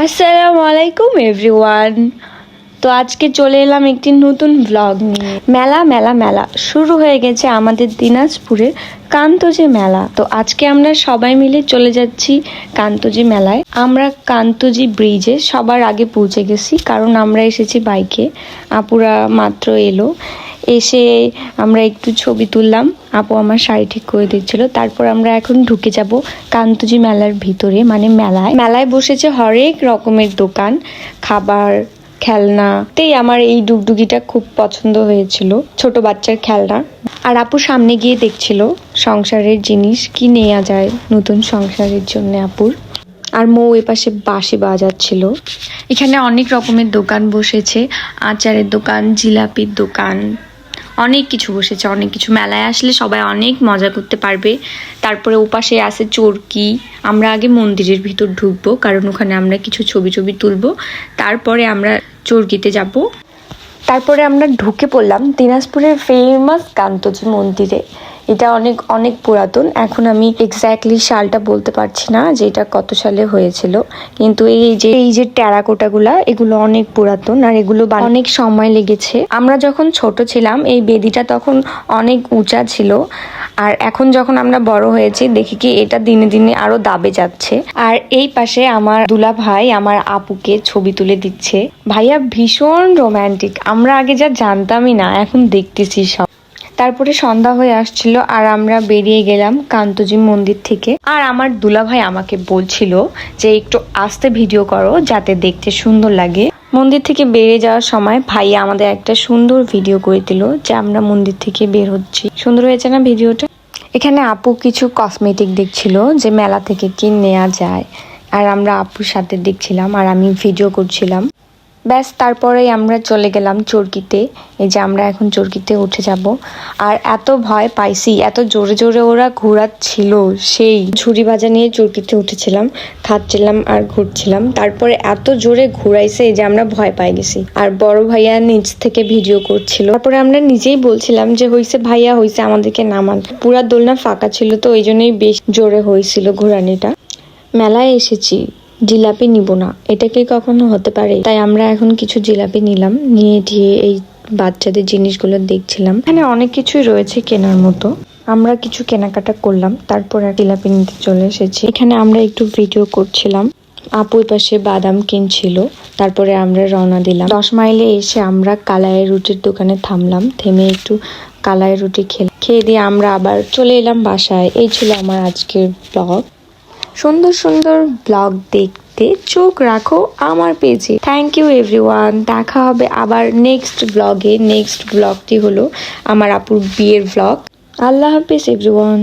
আসসালামু আলাইকুম এভরিওয়ান। তো আজকে চলে এলাম একটি নতুন ব্লগ নিয়ে। মেলা শুরু হয়ে গেছে আমাদের দিনাজপুরের কান্তজি মেলা। তো আজকে আমরা সবাই মিলে চলে যাচ্ছি কান্তজি মেলায়। আমরা কান্তজি ব্রিজে সবার আগে পৌঁছে গেছি, কারণ আমরা এসেছি বাইকে। আপুরা মাত্র এলো, এসে আমরা একটু ছবি তুললাম। আপু আমার শাড়ি ঠিক করে দিচ্ছিল। তারপর আমরা এখন ঢুকে যাব কান্তজি মেলার ভিতরে, মানে মেলায় বসেছে হরেক রকমের দোকান, খাবার, খেলনাতেই আমার এই ডুগডুগিটা খুব পছন্দ হয়েছিল, ছোট বাচ্চার খেলনা। আর আপু সামনে গিয়ে দেখছিল সংসারের জিনিস কি নেওয়া যায় নতুন সংসারের জন্য আপুর। আর মৌ এপাশে বাঁশি বাজাচ্ছিল। এখানে অনেক রকমের দোকান বসেছে, আচারের দোকান, জিলাপির দোকান, অনেক কিছু বসেছে, অনেক কিছু। মেলায় আসলে সবাই অনেক মজা করতে পারবে। তারপরে ওপাশে আছে চরকি। আমরা আগে মন্দিরের ভিতর ঢুকবো, কারণ ওখানে আমরা কিছু ছবি তুলবো। তারপরে আমরা চরকিতে যাব। তারপরে আমরা ঢুকে পড়লাম দিনাজপুরের ফেমাস কান্তজি মন্দিরে। এটা অনেক অনেক পুরাতন। এখন আমি এক্স্যাক্টলি সালটা বলতে পারছি না যে এটা কত সালে হয়েছিল, কিন্তু এই যে টেরাকোটাগুলা, এগুলো অনেক পুরাতন আর এগুলো অনেক সময় লেগেছে। আমরা যখন ছোট ছিলাম এই বেদিটা তখন অনেক উঁচা ছিল, আর এখন যখন আমরা বড় হয়েছি দেখি কি এটা দিনে দিনে আরো দাবে যাচ্ছে। আর এই পাশে আমার দুলা ভাই আমার আপুকে ছবি তুলে দিচ্ছে। ভাইয়া ভীষণ রোমান্টিক, আমরা আগে যা জানতামই না, এখন দেখতেছি সব। তারপরে সন্ধ্যা হয়ে আসছিল আর আমরা বেরিয়ে গেলাম কান্তজি মন্দির থেকে। আর আমার দুলাভাই আমাকে বলছিল যে একটু আস্তে ভিডিও করো যাতে দেখতে সুন্দর লাগে। মন্দির থেকে বেরিয়ে যাওয়ার সময় ভাইয়া আমাদের একটা সুন্দর ভিডিও করে দিল যে আমরা মন্দির থেকে বের হচ্ছি। সুন্দর হয়েছে না ভিডিওটা? এখানে আপু কিছু কসমেটিক দেখছিল যে মেলা থেকে কি নেওয়া যায়, আর আমরা আপুর সাথে দেখছিলাম আর আমি ভিডিও করছিলাম। ব্যাস, তারপরেই আমরা চলে গেলাম চরকিতে। এই যে আমরা এখন চরকিতে উঠে যাব। আর এত ভয় পাইছি, এত জোরে জোরে ওরা ঘোরাচ্ছিল, সেই ঝুড়ি ভাজা নিয়ে চরকিতে উঠেছিলাম, খাচ্ছিলাম আর ঘুরছিলাম। তারপরে এত জোরে ঘুরাইছে যে আমরা ভয় পাই গেছি। আর বড় ভাইয়া নিচ থেকে ভিডিও করছিল। তারপরে আমরা নিজেই বলছিলাম যে হইছে ভাইয়া হইছে, আমাদেরকে নামান। পুরা দোলনা ফাঁকা ছিল, তো ওই জন্যই বেশ জোরে হয়েছিল ঘোরানিটা। মেলায় এসেছি, জিলাপি নিব না, এটা কি কখনো হতে পারে? তাই আমরা এখন কিছু জিলাপি নিলাম, নিয়ে এই বাচ্চাদের জিনিসগুলো দেখছিলাম। এখানে অনেক কিছুই রয়েছে কেনার মতো। আমরা কিছু কেনাকাটা করলাম, তারপর জিলাপি নিতে চলে এসেছি। এখানে আমরা একটু ভিডিও করছিলাম। আপুর পাশে বাদাম কিনছিল। তারপরে আমরা রওনা দিলাম। 10 মাইলে এসে আমরা কালাইয়ের রুটির দোকানে থামলাম, থেমে একটু কালাইয়ের রুটি খেয়ে দিয়ে আমরা আবার চলে এলাম বাসায়। এই ছিল আমার আজকের ব্লগ। সুন্দর সুন্দর ব্লগ দেখতে চোখ রাখো আমার পেজে। Thank you everyone. দেখা হবে আবার নেক্সট ব্লগে। নেক্সট ব্লগটি হলো আমার আপুর বিয়ের ব্লগ। আল্লাহ হাফেজ এভরিওয়ান।